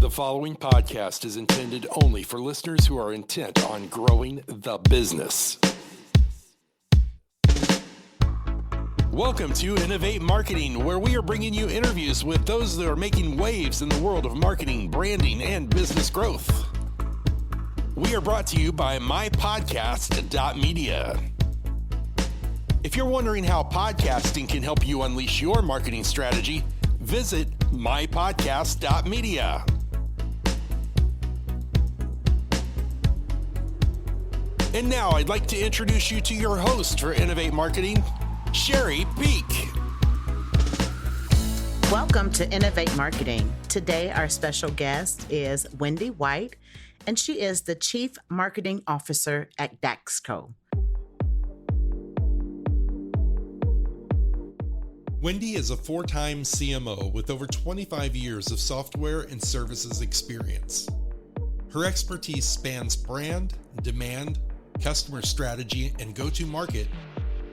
The following podcast is intended only for listeners who are intent on growing the business. Welcome to Innovate Marketing, where we are bringing you interviews with those that are making waves in the world of marketing, branding, and business growth. We are brought to you by mypodcastmedia. If you're wondering how podcasting can help you unleash your marketing strategy, visit mypodcastmedia. And now I'd like to introduce you to your host for Innovate Marketing, sherrypeak. Welcome to Innovate Marketing. Today, our special guest is Wendy White, and she is the Chief Marketing Officer at Daxko. Wendy is a four-time CMO with over 25 years of software and services experience. Her expertise spans brand, demand, customer strategy, and go-to-market,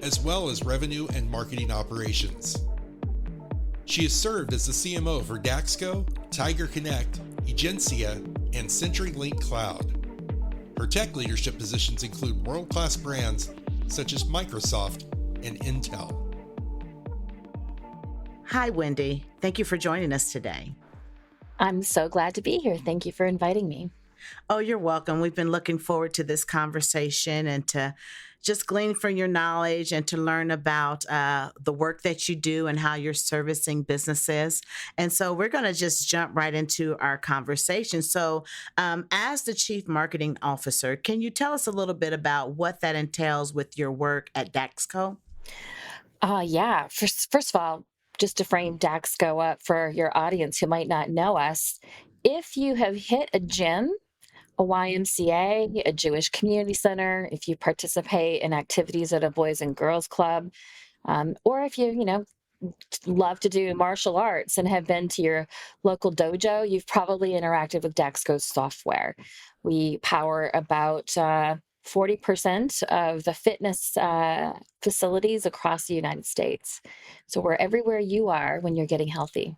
as well as revenue and marketing operations. She has served as the CMO for Daxko, Tiger Connect, Egencia, and CenturyLink Cloud. Her tech leadership positions include world-class brands such as Microsoft and Intel. Hi, Wendy. Thank you for joining us today. I'm so glad to be here. Thank you for inviting me. Oh, you're welcome. We've been looking forward to this conversation and to just glean from your knowledge and to learn about the work that you do and how you're servicing businesses. And so we're going to just jump right into our conversation. So as the Chief Marketing Officer, can you tell us a little bit about what that entails with your work at Daxko? Yeah. First of all, just to frame Daxko up for your audience who might not know us, if you have hit a gym, a YMCA, a Jewish community center, if you participate in activities at a Boys and Girls Club, or if you love to do martial arts and have been to your local dojo, you've probably interacted with Daxko's software. We power about 40% of the fitness facilities across the United States. So we're everywhere you are when you're getting healthy.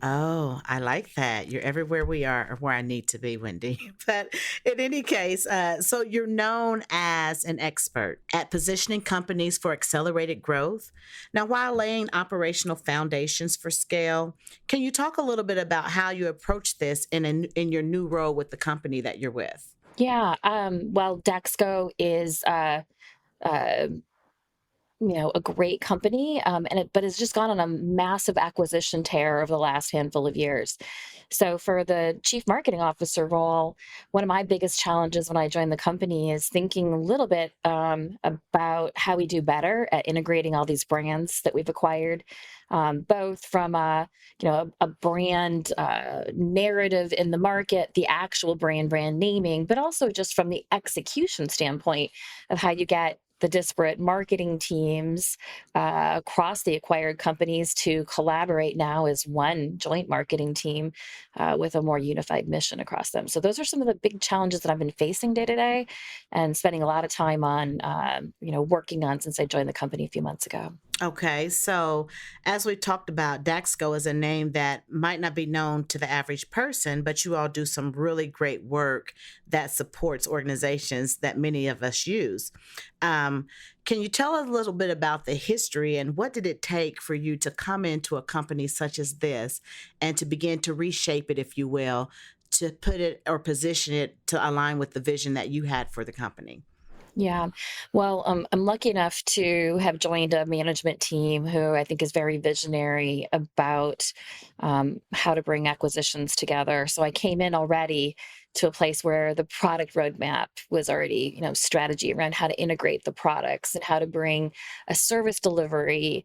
Oh, I like that. You're everywhere we are or where I need to be, Wendy. But in any case, so you're known as an expert at positioning companies for accelerated growth. Now, while laying operational foundations for scale, can you talk a little bit about how you approach this in your new role with the company that you're with? Yeah. Well, Daxko is a great company, but it's just gone on a massive acquisition tear over the last handful of years. So for the Chief Marketing Officer role, one of my biggest challenges when I joined the company is thinking a little bit about how we do better at integrating all these brands that we've acquired, both from a brand narrative in the market, the actual brand naming, but also just from the execution standpoint of how you get the disparate marketing teams across the acquired companies to collaborate now as one joint marketing team with a more unified mission across them. So those are some of the big challenges that I've been facing day to day and spending a lot of time on, working on since I joined the company a few months ago. Okay, so as we talked about, Daxko is a name that might not be known to the average person, but you all do some really great work that supports organizations that many of us use. Can you tell us a little bit about the history and what did it take for you to come into a company such as this and to begin to reshape it, if you will, to put it or position it to align with the vision that you had for the company? Yeah. Well, I'm lucky enough to have joined a management team who I think is very visionary about how to bring acquisitions together. So I came in already to a place where the product roadmap was already, strategy around how to integrate the products and how to bring a service delivery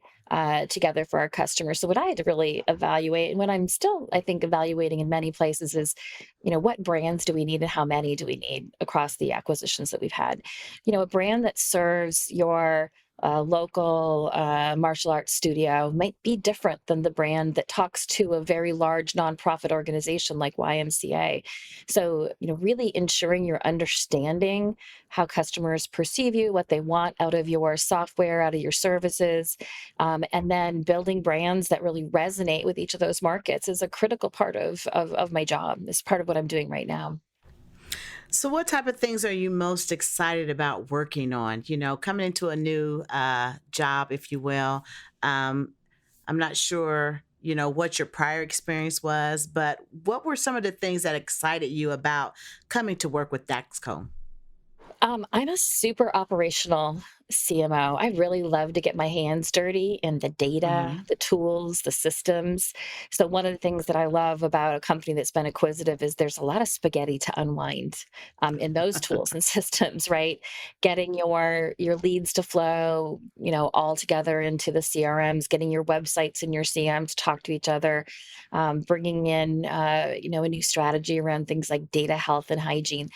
together for our customers. So what I had to really evaluate, and what I'm still, I think, evaluating in many places is, what brands do we need and how many do we need across the acquisitions that we've had? A brand that serves your local martial arts studio might be different than the brand that talks to a very large nonprofit organization like YMCA. So, really ensuring you're understanding how customers perceive you, what they want out of your software, out of your services, and then building brands that really resonate with each of those markets is a critical part of my job. It's part of what I'm doing right now. So, what type of things are you most excited about working on? Coming into a new job, if you will. Um, I'm not sure, what your prior experience was, but what were some of the things that excited you about coming to work with Daxco? I'm a super operational CMO. I really love to get my hands dirty in the data, Hmm. the tools, the systems. So one of the things that I love about a company that's been acquisitive is there's a lot of spaghetti to unwind in those tools and systems, right? Getting your leads to flow, all together into the CRMs, getting your websites and your CMs to talk to each other, bringing in, a new strategy around things like data health and hygiene.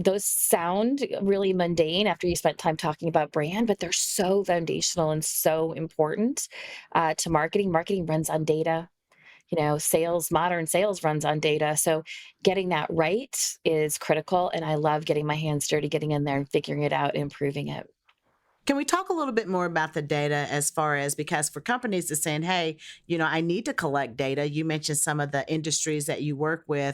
Those sound really mundane after you spent time talking about brand, but they're so foundational and so important to marketing. Marketing runs on data. Modern sales runs on data. So getting that right is critical. And I love getting my hands dirty, getting in there and figuring it out, improving it. Can we talk a little bit more about the data as far as because for companies to saying, hey, I need to collect data. You mentioned some of the industries that you work Yep.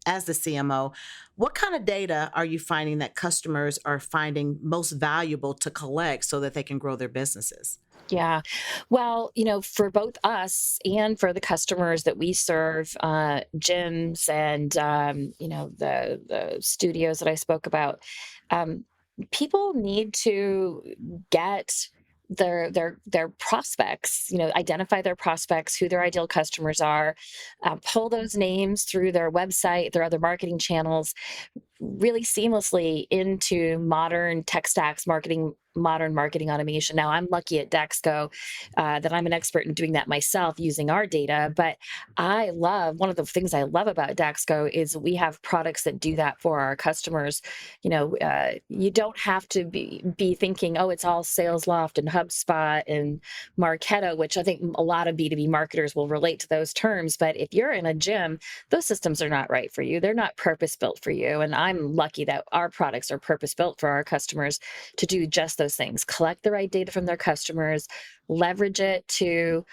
as the CMO. What kind of data are you finding that customers are finding most valuable to collect so that they can grow their businesses? Yeah. Well, for both us and for the customers that we serve, gyms and, the studios that I spoke about, um, people need to get their prospects, identify their prospects, who their ideal customers are, pull those names through their website, their other marketing channels, really seamlessly into modern tech stacks, modern marketing automation. Now, I'm lucky at Daxco that I'm an expert in doing that myself using our data. But one of the things I love about Daxco is we have products that do that for our customers. You don't have to be thinking, oh, it's all SalesLoft and HubSpot and Marketo, which I think a lot of B2B marketers will relate to those terms. But if you're in a gym, those systems are not right for you. They're not purpose built for you. And I'm lucky that our products are purpose built for our customers to do just those things, collect the right data from their customers, leverage it to,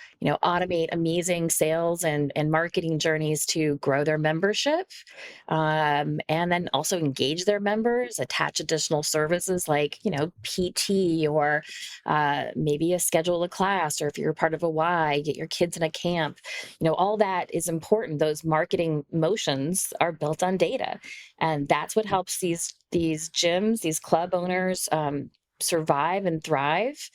automate amazing sales and marketing journeys to grow their membership. And then also engage their members, attach additional services like, PT or maybe schedule a class, or if you're part of a Y, get your kids in a camp. All that is important. Those marketing motions are built on data, and that's what helps these gyms, these club owners, survive and thrive,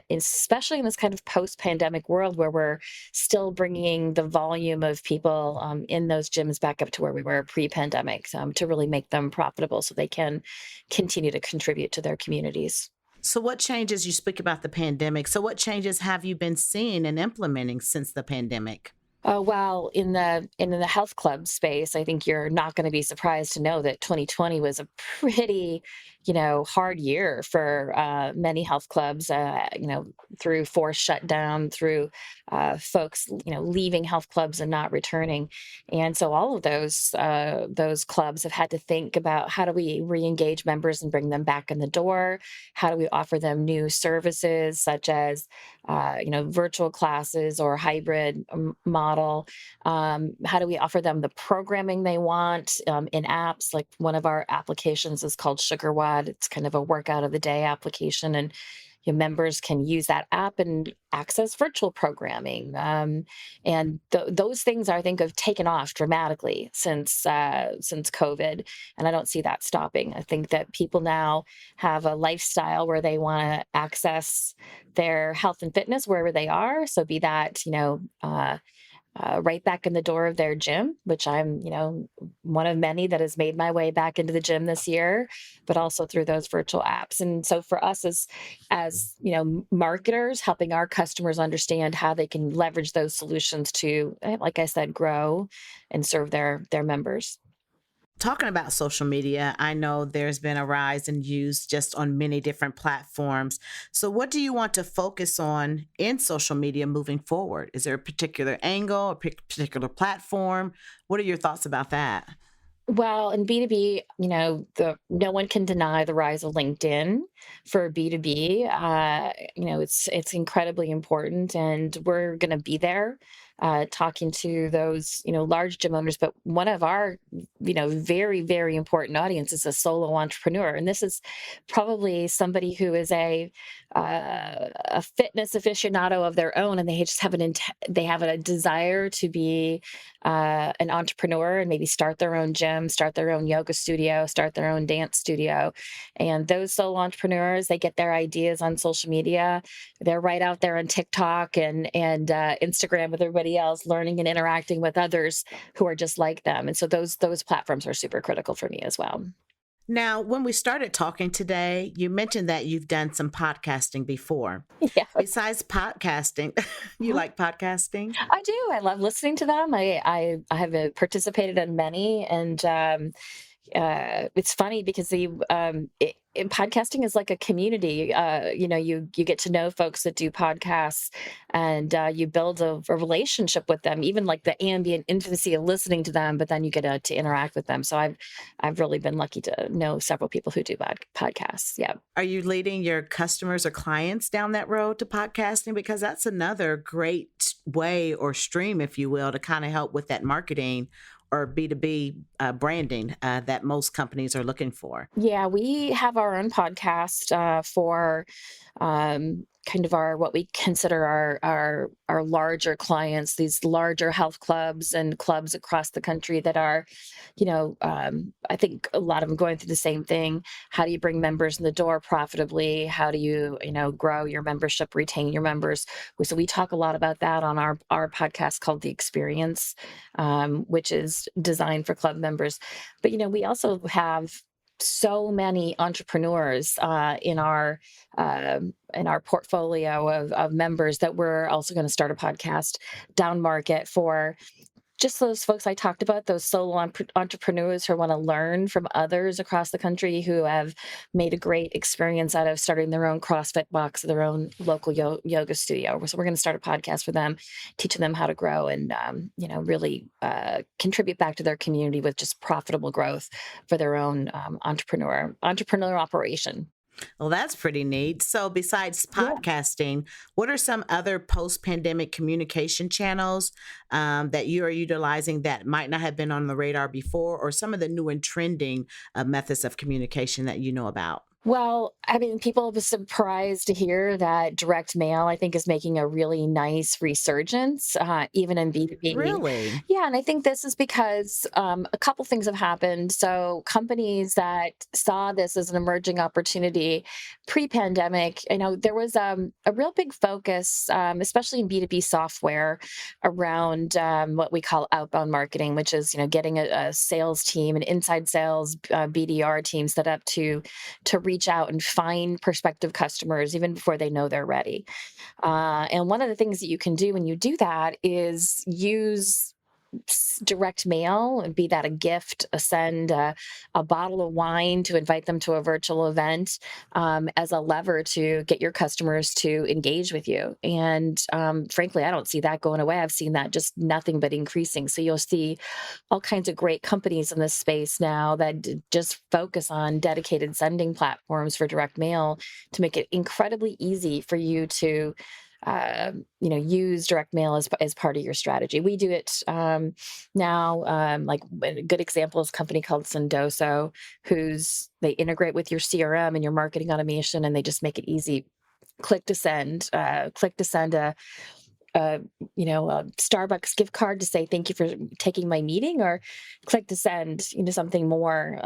especially in this kind of post-pandemic world where we're still bringing the volume of people in those gyms back up to where we were pre-pandemic, to really make them profitable so they can continue to contribute to their communities. So, what changes you speak about the pandemic? So, what changes have you been seeing and implementing since the pandemic? Well, in the health club space, I think you're not going to be surprised to know that 2020 was a pretty, hard year for many health clubs. Through forced shutdown, through folks, leaving health clubs and not returning, and so all of those clubs have had to think about how do we re-engage members and bring them back in the door? How do we offer them new services such as virtual classes or hybrid model? How do we offer them the programming they want in apps? Like one of our applications is called SugarWOD. It's kind of a workout of the day application, and your members can use that app and access virtual programming. And those things I think have taken off dramatically since COVID, and I don't see that stopping. I think that people now have a lifestyle where they want to access their health and fitness wherever they are. So be that, right back in the door of their gym, which I'm, one of many that has made my way back into the gym this year, but also through those virtual apps. And so for us as marketers, helping our customers understand how they can leverage those solutions to, like I said, grow and serve their members. Talking about social media, I know there's been a rise in use just on many different platforms. So, what do you want to focus on in social media moving forward? Is there a particular angle, a particular platform? What are your thoughts about that? Well, in B2B, no one can deny the rise of LinkedIn for B2B. It's incredibly important, and we're going to be there talking to those, large gym owners. But one of our, very, very important audience is a solo entrepreneur. And this is probably somebody who is a fitness aficionado of their own, and they just have they have a desire to be an entrepreneur and maybe start their own gym, start their own yoga studio, start their own dance studio. And those solo entrepreneurs, they get their ideas on social media. They're right out there on TikTok and Instagram with everybody else, learning and interacting with others who are just like them. And so those platforms are super critical for me as well. Now, when we started talking today, you mentioned that you've done some podcasting before. Yeah. Besides podcasting, you Mhm. like podcasting? I do. I love listening to them. I have participated in many, and it's funny because podcasting is like a community. You get to know folks that do podcasts, and you build a relationship with them, even like the ambient intimacy of listening to them. But then you get to interact with them. So I've really been lucky to know several people who do podcasts. Yeah. Are you leading your customers or clients down that road to podcasting? Because that's another great way or stream, if you will, to kind of help with that marketing or B2B branding that most companies are looking for. Yeah, we have our own podcast for kind of our what we consider our larger clients, these larger health clubs and clubs across the country that are, I think a lot of them going through the same thing. How do you bring members in the door profitably? How do you, grow your membership, retain your members? So we talk a lot about that on our podcast called The Experience, which is designed for club members. But we also have so many entrepreneurs in our portfolio of members that we're also going to start a podcast down market for just those folks I talked about, those solo entrepreneurs who want to learn from others across the country who have made a great experience out of starting their own CrossFit box, their own local yoga studio. So we're going to start a podcast for them, teaching them how to grow and, really contribute back to their community with just profitable growth for their own entrepreneur operation. Well, that's pretty neat. So, besides Yeah. podcasting, what are some other post pandemic communication channels that you are utilizing that might not have been on the radar before, or some of the new and trending methods of communication that you know about? Well, I mean, people were surprised to hear that direct mail, I think, is making a really nice resurgence, even in B2B. Really? Yeah, and I think this is because a couple things have happened. So, companies that saw this as an emerging opportunity pre-pandemic, there was a real big focus, especially in B2B software, around what we call outbound marketing, which is getting a sales team, an inside sales BDR team set up to reach out and find prospective customers even before they know they're ready. And one of the things that you can do when you do that is use direct mail, and be that a gift, send a bottle of wine to invite them to a virtual event, as a lever to get your customers to engage with you. And frankly, I don't see that going away. I've seen that just nothing but increasing. So you'll see all kinds of great companies in this space now that just focus on dedicated sending platforms for direct mail to make it incredibly easy for you to use direct mail as part of your strategy. We do it now. Like a good example is a company called Sendoso, they integrate with your CRM and your marketing automation, and they just make it easy. Click to send a Starbucks gift card to say thank you for taking my meeting, or click to send something more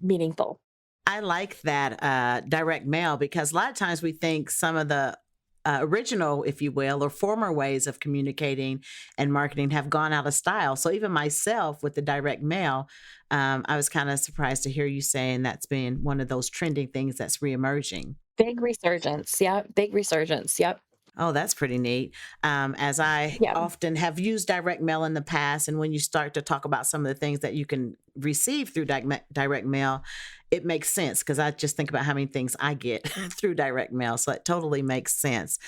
meaningful. I like that direct mail because a lot of times we think some of the original, if you will, or former ways of communicating and marketing have gone out of style. So even myself with the direct mail, I was kind of surprised to hear you saying that's been one of those trending things that's reemerging. Big resurgence. Yeah, big resurgence. Yep. Oh, that's pretty neat. As I Yeah. often have used direct mail in the past, and when you start to talk about some of the things that you can receive through direct mail, it makes sense because I just think about how many things I get through direct mail. So it totally makes sense.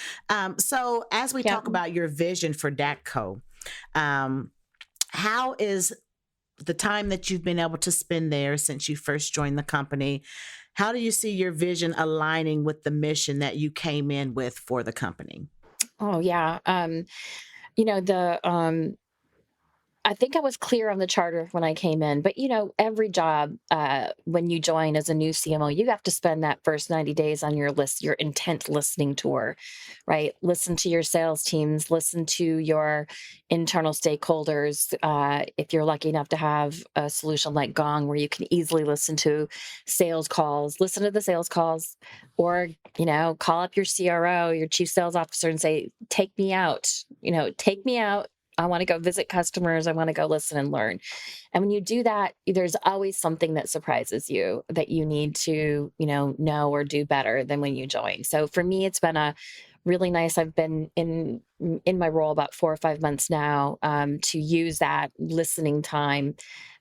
So as we Yeah. talk about your vision for Daxko, um, how is the time that you've been able to spend there since you first joined the company? How do you see your vision aligning with the mission that you came in with for the company? Oh, yeah. The I think I was clear on the charter when I came in, but every job, when you join as a new CMO, you have to spend that first 90 days on your intent listening tour, right? Listen to your sales teams, listen to your internal stakeholders. If you're lucky enough to have a solution like Gong, where you can easily listen to sales calls, listen to the sales calls, or, call up your CRO, your chief sales officer, and say, take me out, take me out. I want to go visit customers. I want to go listen and learn. And when you do that, there's always something that surprises you that you need to, know or do better than when you join. So for me, it's been a really nice. I've been in my role about 4 or 5 months now, to use that listening time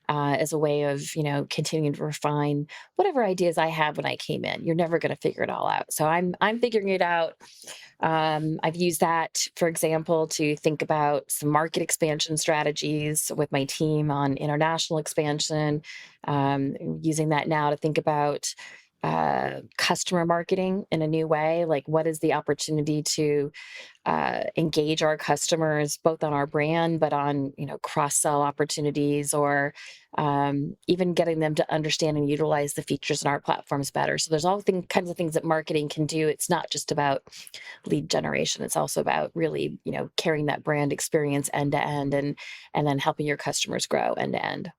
as a way of continuing to refine whatever ideas I had when I came in. You're never going to figure it all out. So I'm figuring it out. I've used that, for example, to think about some market expansion strategies with my team on international expansion. Using that now to think about customer marketing in a new way. Like, what is the opportunity to engage our customers both on our brand, but on cross sell opportunities, or even getting them to understand and utilize the features in our platforms better. So there's all kinds of things that marketing can do. It's not just about lead generation. It's also about really, carrying that brand experience end to end, and then helping your customers grow end to end.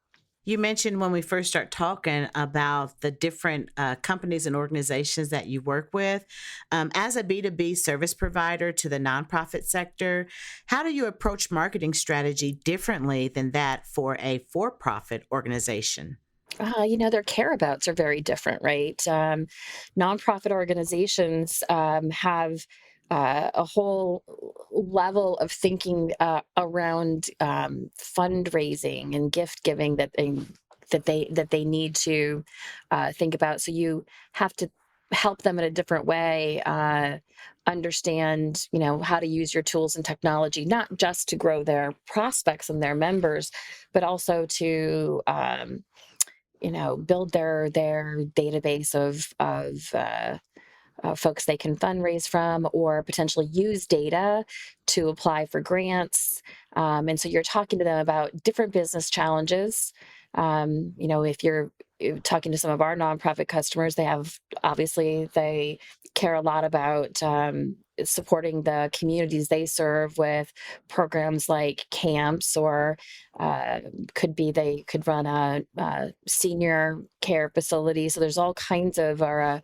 You mentioned when we first start talking about the different companies and organizations that you work with. As a B2B service provider to the nonprofit sector, how do you approach marketing strategy differently than that for a for profit organization? Their careabouts are very different, right? Nonprofit organizations have a whole level of thinking around fundraising and gift giving that they need to think about. So you have to help them in a different way. Understand, how to use your tools and technology, not just to grow their prospects and their members, but also to build their database of folks they can fundraise from, or potentially use data to apply for grants. And so you're talking to them about different business challenges. If you're talking to some of our nonprofit customers, they care a lot about supporting the communities they serve with programs like camps, or they could run a senior care facility. So there's all kinds of our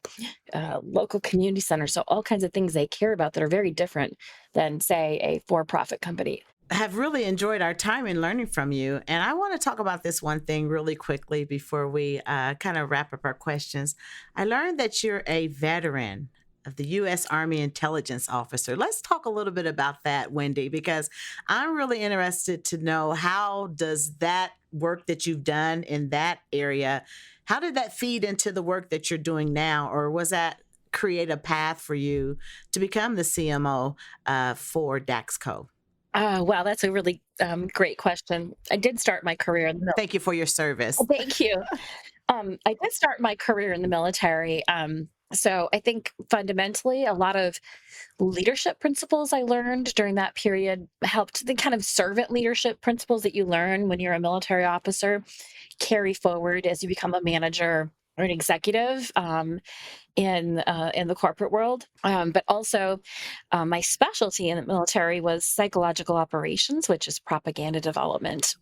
local community centers. So all kinds of things they care about that are very different than, say, a for-profit company. Have really enjoyed our time in learning from you. And I want to talk about this one thing really quickly before we kind of wrap up our questions. I learned that you're a veteran of the U.S. Army Intelligence Officer. Let's talk a little bit about that, Wendy, because I'm really interested to know, how does that work that you've done in that area, how did that feed into the work that you're doing now? Or was that create a path for you to become the CMO for Daxko? Wow, that's a really great question. I did start my career in the Thank you for your service. Thank you. I did start my career in the military. So I think fundamentally, a lot of leadership principles I learned during that period helped. The kind of servant leadership principles that you learn when you're a military officer carry forward as you become a manager or an executive. In the corporate world. But also, my specialty in the military was psychological operations, which is propaganda development.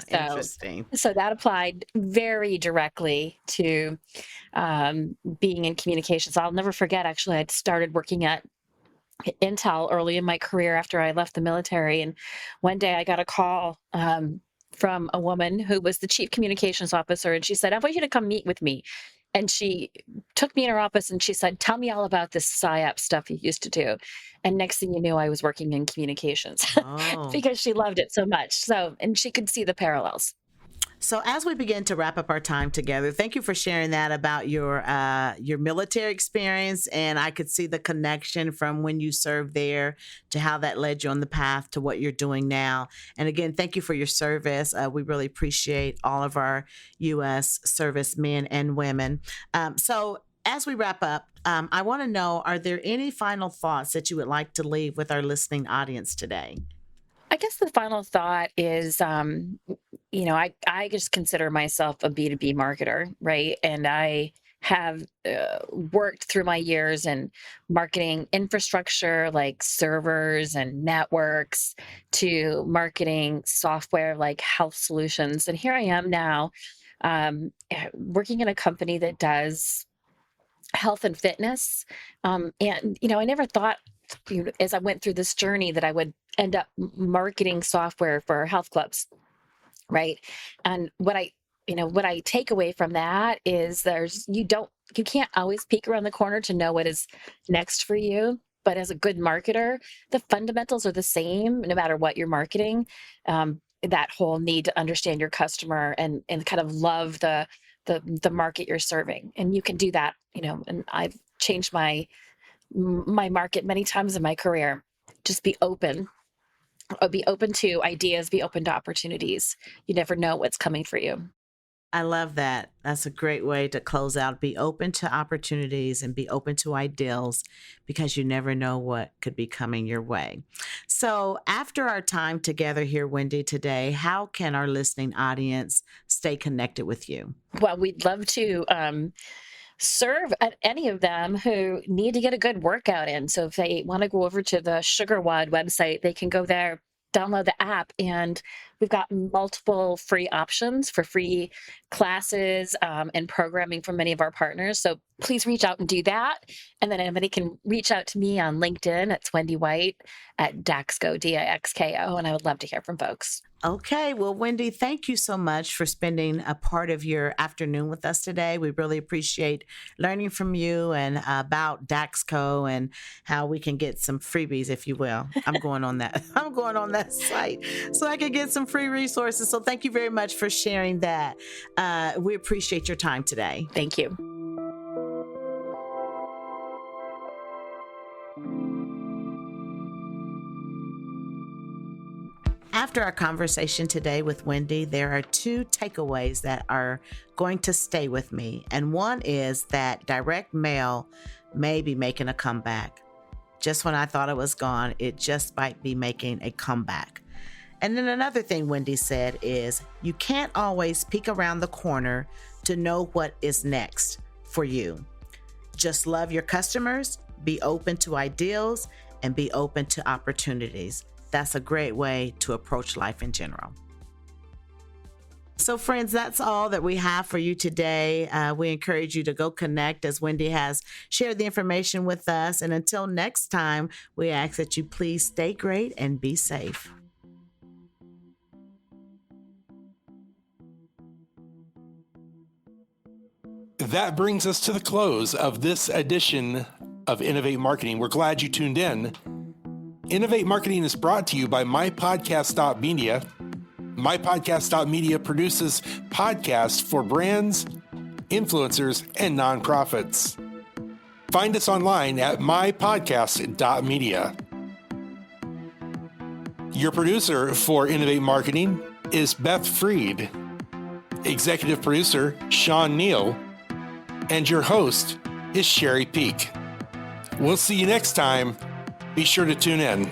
So, Interesting. so that applied very directly to being in communications. I'll never forget. Actually, I'd started working at Intel early in my career after I left the military, and one day I got a call. From a woman who was the chief communications officer, and she said, "I want you to come meet with me." And she took me in her office and she said, "Tell me all about this PSYOP stuff you used to do." And next thing you knew, I was working in communications Oh. because she loved it so much. So, and she could see the parallels. So as we begin to wrap up our time together, thank you for sharing that about your military experience, and I could see the connection from when you served there to how that led you on the path to what you're doing now. And again, thank you for your service. We really appreciate all of our U.S. servicemen and women. So as we wrap up, I want to know: are there any final thoughts that you would like to leave with our listening audience today? I guess the final thought is, I just consider myself a B2B marketer, right? And I have worked through my years in marketing infrastructure like servers and networks to marketing software like health solutions. And here I am now working in a company that does health and fitness. I never thought, as I went through this journey, that I would end up marketing software for health clubs, right? And what I take away from that is you can't always peek around the corner to know what is next for you. But as a good marketer, the fundamentals are the same no matter what you're marketing. That whole need to understand your customer and kind of love the market you're serving, and you can do that. And I've changed my market many times in my career. Just be open. Be open to ideas, be open to opportunities. You never know what's coming for you. I love that. That's a great way to close out. Be open to opportunities and be open to ideals, because you never know what could be coming your way. So after our time together here, Wendy, today, how can our listening audience stay connected with you? Well, we'd love to serve at any of them who need to get a good workout in. So if they want to go over to the SugarWOD website, they can go there, download the app, and we've got multiple free options for free classes and programming from many of our partners. So please reach out and do that. And then anybody can reach out to me on LinkedIn. It's Wendy White at Daxko, Dixko, and I would love to hear from folks. Okay. Well, Wendy, thank you so much for spending a part of your afternoon with us today. We really appreciate learning from you and about Daxko and how we can get some freebies, if you will. I'm going on that site so I can get some free resources. So thank you very much for sharing that. We appreciate your time today. Thank you. After our conversation today with Wendy, there are two takeaways that are going to stay with me. And one is that direct mail may be making a comeback. Just when I thought it was gone, it just might be making a comeback. And then another thing Wendy said is you can't always peek around the corner to know what is next for you. Just love your customers, be open to ideals, and be open to opportunities. That's a great way to approach life in general. So friends, that's all that we have for you today. We encourage you to go connect, as Wendy has shared the information with us. And until next time, we ask that you please stay great and be safe. That brings us to the close of this edition of Innovate Marketing. We're glad you tuned in. Innovate Marketing is brought to you by mypodcastmedia. Mypodcastmedia produces podcasts for brands, influencers, and nonprofits. Find us online at mypodcast.media. Your producer for Innovate Marketing is Beth Freed, executive producer shawnpneal, and your host is sherrypeak. We'll see you next time. Be sure to tune in.